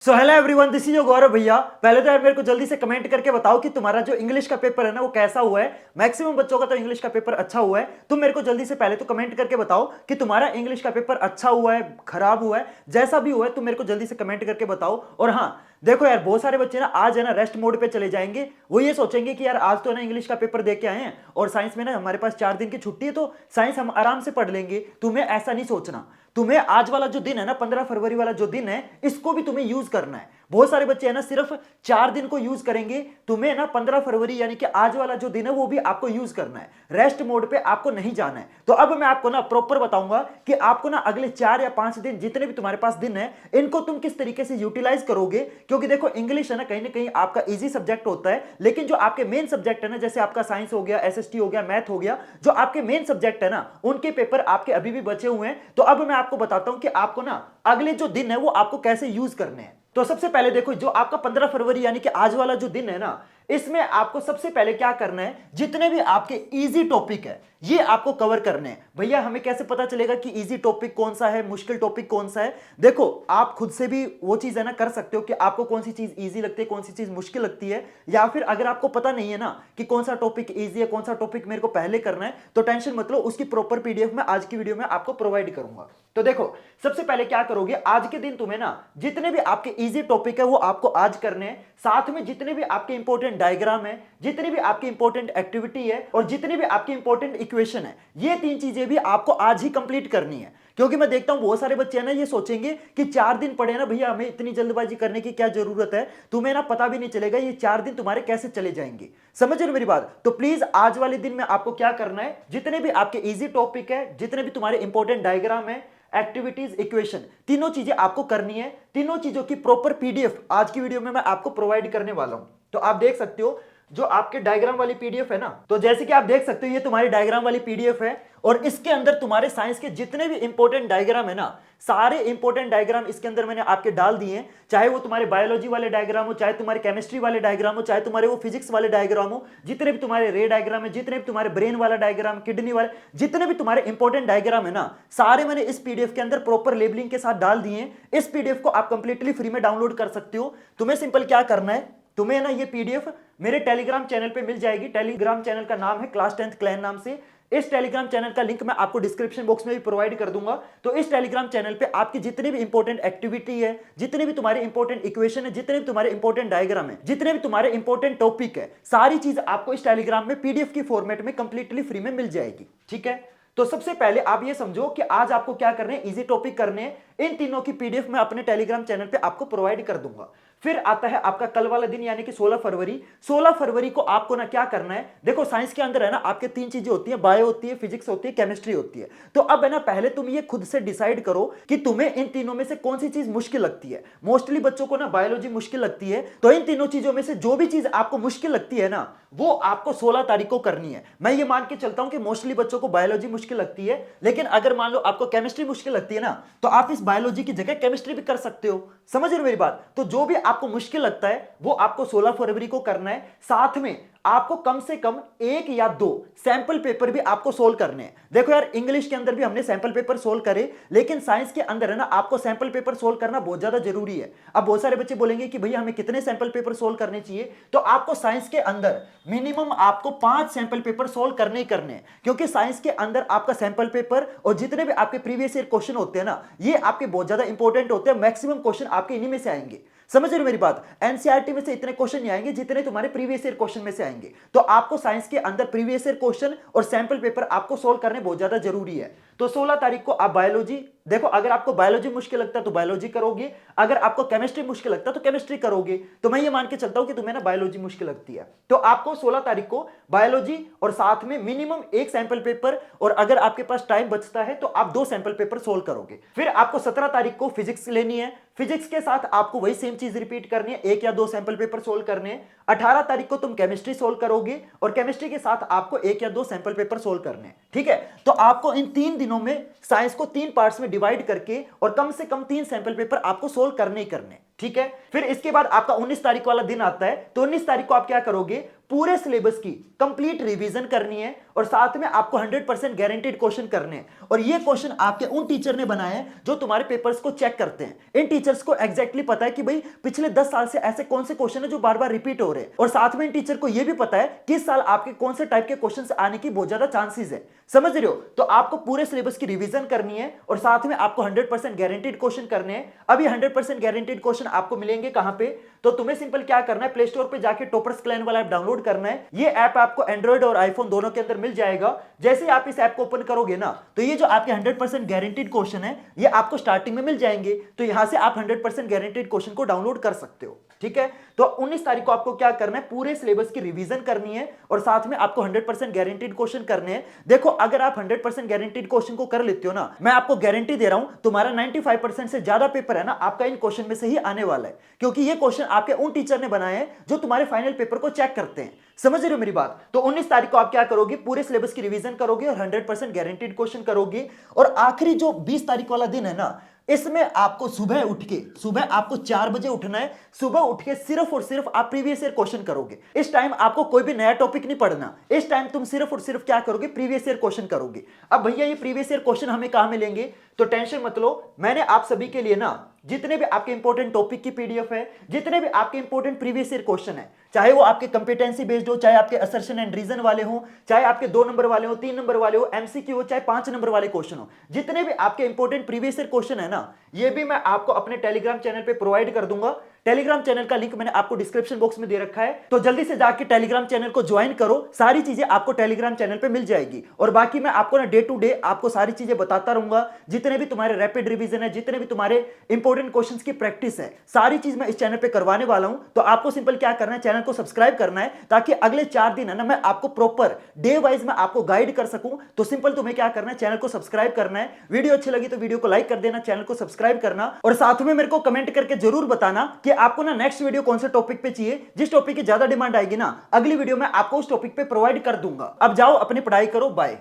So hello everyone, this is your Gaurav भैया। पहले तो यार मेरे को जल्दी से कमेंट करके बताओ कि तुम्हारा जो इंग्लिश का पेपर है ना वो कैसा हुआ है। मैक्सिमम बच्चों का तो इंग्लिश का पेपर अच्छा हुआ है। तुम मेरे को जल्दी से पहले तो कमेंट करके बताओ कि तुम्हारा इंग्लिश का पेपर अच्छा हुआ है, खराब हुआ है, जैसा भी हुआ है तुम मेरे को जल्दी से कमेंट करके बताओ। और हाँ, देखो यार, बहुत सारे बच्चे ना आज है ना रेस्ट मोड पे चले जाएंगे। वो ये सोचेंगे कि यार आज तो ना इंग्लिश का पेपर दे के आए हैं और साइंस में ना हमारे पास 4 दिन की छुट्टी है तो साइंस हम आराम से पढ़ लेंगे। तुम्हें ऐसा नहीं सोचना। तुम्हें आज वाला जो दिन है ना, 15 फरवरी वाला जो दिन है, इसको भी तुम्हें यूज करना है। बहुत सारे बच्चे है ना सिर्फ 4 दिन को यूज करेंगे। तुम्हें ना 15 फरवरी यानी कि आज वाला जो दिन है वो भी आपको यूज करना है। रेस्ट मोड पे आपको नहीं जाना है। तो अब मैं आपको ना प्रॉपर बताऊंगा कि आपको ना अगले 4 या 5 दिन जितने भी तुम्हारे पास दिन है इनको तुम किस तरीके से यूटिलाइज करोगे। क्योंकि देखो, इंग्लिश है ना कहीं आपका इजी सब्जेक्ट होता है, लेकिन जो आपके मेन सब्जेक्ट है ना, जैसे आपका साइंस हो गया, एसएसटी हो गया, मैथ हो गया, जो आपके मेन सब्जेक्ट है ना, उनके पेपर आपके अभी भी बचे हुए हैं। तो अब मैं आपको बताता हूं कि आपको ना अगले जो दिन है वो आपको कैसे यूज करने हैं। तो सबसे पहले देखो, जो आपका 15 फरवरी यानी कि आज वाला जो दिन है ना, इसमें आपको सबसे पहले क्या करना है, जितने भी आपके इजी टॉपिक है ये आपको कवर करने हैं। भैया हमें कैसे पता चलेगा कि इजी टॉपिक कौन सा है, मुश्किल टॉपिक कौन सा है? देखो, आप खुद से भी वो चीज है ना कर सकते हो कि आपको कौन सी चीज इजी लगती है, कौन सी चीज मुश्किल लगती है। या फिर अगर आपको पता नहीं है ना कि कौन सा टॉपिक इजी है, कौन सा टॉपिक मेरे को पहले करना है, तो टेंशन मत लो, उसकी प्रॉपर पीडीएफ में आज की वीडियो में आपको प्रोवाइड करूंगा। तो देखो, सबसे पहले क्या करोगे, आज के दिन तुम्हें ना जितने भी आपके इजी टॉपिक है वो आपको आज करने हैं। साथ में जितने भी आपके इंपॉर्टेंट डायग्राम है, जितनी भी आपकी इंपॉर्टेंट एक्टिविटी है और जितनी भी आपकी इंपॉर्टेंट इक्वेशन है, ये 3 चीजें भी आपको आज ही कंप्लीट करनी है। क्योंकि मैं देखता हूं बहुत सारे बच्चे हैं ना ये सोचेंगे कि 4 दिन पढ़े ना भैया, हमें इतनी जल्दबाजी करने की क्या जरूरत है। तुम्हें ना पता भी नहीं चलेगा ये 4 दिन तुम्हारे कैसे चले जाएंगे। समझ रहे हो मेरी बात? तो प्लीज आज वाले दिन में आपको क्या करना है, जितने भी आपके इजी टॉपिक है, जितने भी तुम्हारे इंपॉर्टेंट डायग्राम है, एक्टिविटीज, इक्वेशन, तीनों चीजें आपको करनी है। तीनों चीजों की प्रॉपर पीडीएफ आज की वीडियो में मैं आपको प्रोवाइड करने वाला हूं। तो आप देख सकते हो जो आपके डायग्राम वाली पीडीएफ है ना, तो जैसे कि आप देख सकते हो ये तुम्हारी डायग्राम वाली पीडीएफ है और इसके अंदर तुम्हारे साइंस के जितने भी इंपॉर्टेंट डायग्राम है ना, सारे इंपॉर्टेंट डायग्राम इसके अंदर मैंने आपके डाल दिए हैं। चाहे वो तुम्हारे बायोलॉजी वाले डायग्राम हो, चाहे तुम्हारे केमिस्ट्री वाले डायग्राम हो, चाहे तुम्हारे वो फिजिक्स वाले डायग्राम हो, जितने भी तुम्हारे रे डायग्राम है, जितने भी तुम्हारे ब्रेन वाला डायग्राम, किडनी वाले, जितने भी तुम्हारे इंपॉर्टेंट डायग्राम है ना, सारे मैंने इस पीडीएफ के अंदर प्रॉपर लेबलिंग के साथ डाल दिए हैं। इस पीडीएफ को आप कंप्लीटली फ्री में डाउनलोड कर सकते हो। तुम्हें सिंपल क्या करना है, तुम्हें ना ये पीडीएफ मेरे टेलीग्राम चैनल पे मिल जाएगी। टेलीग्राम चैनल का नाम है क्लास 10th क्लैन नाम से। इस टेलीग्राम चैनल का लिंक मैं आपको डिस्क्रिप्शन बॉक्स में भी प्रोवाइड कर दूंगा। तो इस टेलीग्राम चैनल पे आपकी जितनी भी इंपॉर्टेंट एक्टिविटी है, जितने भी तुम्हारे इंपॉर्टेंट इक्वेशन है, जितने भी तुम्हारे इंपॉर्टेंट डायग्राम है, जितने भी तुम्हारे इंपॉर्टेंट टॉपिक है, सारी चीज आपको इस टेलीग्राम में पीडीएफ की फॉर्मेट में कंप्लीटली फ्री में मिल जाएगी। ठीक है? तो सबसे पहले आप ये समझो कि आज आपको क्या करने हैं, इजी टॉपिक करने हैं। इन तीनों की पीडीएफ मैं अपने टेलीग्राम चैनल पे आपको प्रोवाइड कर दूंगा। फिर आता है आपका कल वाला दिन यानी कि 16 फरवरी। 16 फरवरी को आपको ना क्या करना है, देखो साइंस के अंदर है ना आपके 3 चीजें होती है, बायो होती है, फिजिक्स होती है, केमिस्ट्री होती है। तो अब है ना पहले तुम ये खुद से डिसाइड करो कि तुम्हें इन तीनों में से कौन सी चीज मुश्किल लगती है। मोस्टली बच्चों को ना बायोलॉजी मुश्किल लगती है, तो इन तीनों चीजों में से जो भी चीज आपको मुश्किल लगती है ना, वो आपको 16 तारीख को करनी है। मैं ये मान के चलता हूं कि मोस्टली बच्चों को बायोलॉजी मुश्किल लगती है, लेकिन अगर मान लो आपको केमिस्ट्री मुश्किल लगती है ना, तो आप इस बायोलॉजी की जगह केमिस्ट्री भी कर सकते हो। समझ रहे हो मेरी बात? तो जो भी आपको मुश्किल लगता है वो आपको 16 फरवरी को करना है। साथ में आपको कम से कम 1 या 2 सैंपल पेपर भी आपको सोल्व करने हैं। देखो यार, इंग्लिश के अंदर भी हमने सैंपल पेपर सोल्व करे, लेकिन साइंस के अंदर है ना आपको सैंपल पेपर सोल्व करना बहुत ज्यादा जरूरी है। अब बहुत सारे बच्चे बोलेंगे कि भैया हमें कितने सैंपल पेपर सोल्व करने चाहिए, तो आपको साइंस के अंदर मिनिमम आपको 5 सैंपल पेपर सोल्व करने ही करने हैं। क्योंकि साइंस के अंदर आपका सैंपल पेपर और जितने भी आपके प्रीवियस ईयर क्वेश्चन होते हैं ना, ये आपके बहुत ज्यादा इंपॉर्टेंट होते हैं। मैक्सिमम क्वेश्चन आपके इन्हीं में से आएंगे। समझ रहे हो मेरी बात? एनसीईआरटी में से इतने क्वेश्चन नहीं आएंगे जितने तुम्हारे प्रीवियस ईयर क्वेश्चन में से आएंगे। तो आपको साइंस के अंदर प्रीवियस ईयर क्वेश्चन और सैंपल पेपर आपको सोल्व करने बहुत ज्यादा जरूरी है। तो 16 तारीख को आप बायोलॉजी, देखो अगर आपको बायोलॉजी मुश्किल लगता है तो बायोलॉजी करोगे, अगर आपको केमिस्ट्री मुश्किल लगता है तो केमिस्ट्री करोगे। तो मैं ये मान के चलता हूं कि तुम्हें ना बायोलॉजी मुश्किल लगती है, तो आपको 16 तारीख को बायोलॉजी और साथ में मिनिमम 1 सैंपल पेपर, और अगर आपके पास टाइम बचता है तो आप 2 सैंपल पेपर सोल्व करोगे। फिर आपको 17 तारीख को फिजिक्स लेनी है। फिजिक्स के साथ आपको वही सेम चीज रिपीट करनी है, 1 या 2 सैंपल पेपर सोल्व करने हैं। 18 तारीख को तुम केमिस्ट्री सोल्व करोगे और केमिस्ट्री के साथ आपको 1 या 2 सैंपल पेपर सोल्व करने हैं। ठीक है? तो आपको इन 3 दिनों में साइंस को 3 पार्ट्स में डिवाइड करके और कम से कम 3 सैंपल पेपर आपको सोल्व करने ही करने। ठीक है? फिर इसके बाद आपका 19 तारीख वाला दिन आता है, तो 19 तारीख को आप क्या करोगे, पूरे सिलेबस की कंप्लीट रिवीजन करनी है और साथ में आपको 100% गारंटीड क्वेश्चन करने हैं। और ये क्वेश्चन आपके उन टीचर ने बनाए हैं जो तुम्हारे पेपर्स को चेक करते हैं। इन टीचर्स को एग्जैक्टली पता है कि भाई पिछले 10 साल से ऐसे कौन से क्वेश्चन है जो बार बार रिपीट हो रहे हैं, और साथ में इन टीचर को यह भी पता है कि इस साल आपके कौन से टाइप के क्वेश्चन आने की बहुत ज्यादा चांसेस है। समझ रहे हो? तो आपको पूरे सिलेबस की रिवीजन करनी है और साथ में आपको 100% गारंटीड क्वेश्चन करने हैं। अब ये 100% गारंटीड क्वेश्चन आपको मिलेंगे कहां पे? तो तुम्हें सिंपल क्या करना है, प्ले स्टोर पे जाके टॉपर्स क्लैन वाला ऐप डाउनलोड करना है। ये ऐप आपको एंड्रॉइड और आईफोन दोनों के अंदर मिल जाएगा। जैसे ही आप इस ऐप को ओपन करोगे ना, तो ये जो आपके 100% गारंटीड क्वेश्चन है ये आपको स्टार्टिंग में मिल जाएंगे। तो यहां से आप 100% गारंटीड क्वेश्चन को डाउनलोड कर सकते हो। ठीक है, तो 19 तारीख को आपको क्या करना है, पूरे सिलेबस की रिवीजन करनी है और साथ में आपको 100% गारंटीड क्वेश्चन करने हैं। देखो अगर आप 100% गारंटीड क्वेश्चन को कर लेते हो ना, मैं आपको गारंटी दे रहा हूं तुम्हारा 95% से ज्यादा पेपर है ना आपका इन क्वेश्चन में से ही आने वाला है, क्योंकि ये क्वेश्चन आपके उन टीचर ने बनाए हैं जो तुम्हारे फाइनल पेपर को चेक करते हैं। समझ रहे हो मेरी बात? तो 19 तारीख को आप क्या करोगे, पूरे सिलेबस की रिवीजन करोगे और 100% गारंटीड क्वेश्चन करोगे। और आखिरी जो 20 तारीख वाला दिन है ना, इसमें आपको सुबह आपको 4 बजे उठना है। सुबह उठ के सिर्फ और सिर्फ आप प्रीवियस ईयर क्वेश्चन करोगे। इस टाइम आपको कोई भी नया टॉपिक नहीं पढ़ना। इस टाइम तुम सिर्फ और सिर्फ क्या करोगे, प्रीवियस ईयर क्वेश्चन करोगे। अब भैया ये प्रीवियस ईयर क्वेश्चन हमें कहां मिलेंगे? तो टेंशन मत लो, मैंने आप सभी के लिए ना जितने भी आपके इंपॉर्टेंट टॉपिक की पीडीएफ है, जितने भी आपके इंपॉर्टेंट प्रीवियस ईयर क्वेश्चन है, चाहे वो आपके कंपिटेंसी बेस्ड हो, चाहे आपके असर्शन एंड रीजन वाले हो, चाहे आपके 2 नंबर वाले हो, 3 नंबर वाले हो, एमसीक्यू हो, चाहे 5 नंबर वाले क्वेश्चन हो, जितने भी आपके इंपॉर्टेंट प्रीवियस ईयर क्वेश्चन है ना, ये भी मैं आपको अपने टेलीग्राम चैनल पे प्रोवाइड कर दूंगा। टेलीग्राम चैनल का लिंक मैंने आपको डिस्क्रिप्शन बॉक्स में दे रखा है, तो जल्दी से जाके टेलीग्राम चैनल को ज्वाइन करो। सारी चीजें आपको टेलीग्राम चैनल पे मिल जाएगी। और बाकी मैं आपको ना डे टू डे आपको सारी चीजें बताता रहूंगा। जितने भी तुम्हारे रैपिड रिवीजन है, जितने भी तुम्हारे इंपॉर्टेंट क्वेश्चंस की प्रैक्टिस है, सारी चीज मैं इस चैनल पे करवाने वाला हूं। तो आपको सिंपल क्या करना है, चैनल को सब्सक्राइब करना है, ताकि अगले 4 दिन है ना मैं आपको प्रॉपर डे वाइज में आपको गाइड कर सकूं। तो सिंपल तुम्हें क्या करना है, चैनल को सब्सक्राइब करना है। वीडियो अच्छी लगी तो वीडियो को लाइक कर देना, चैनल को सब्सक्राइब करना, और साथ में मेरे को कमेंट करके जरूर बताना कि आपको ना नेक्स्ट वीडियो कौन से टॉपिक पे चाहिए। जिस टॉपिक की ज्यादा डिमांड आएगी ना, अगली वीडियो में आपको उस टॉपिक पे प्रोवाइड कर दूंगा। अब जाओ अपनी पढ़ाई करो, बाय।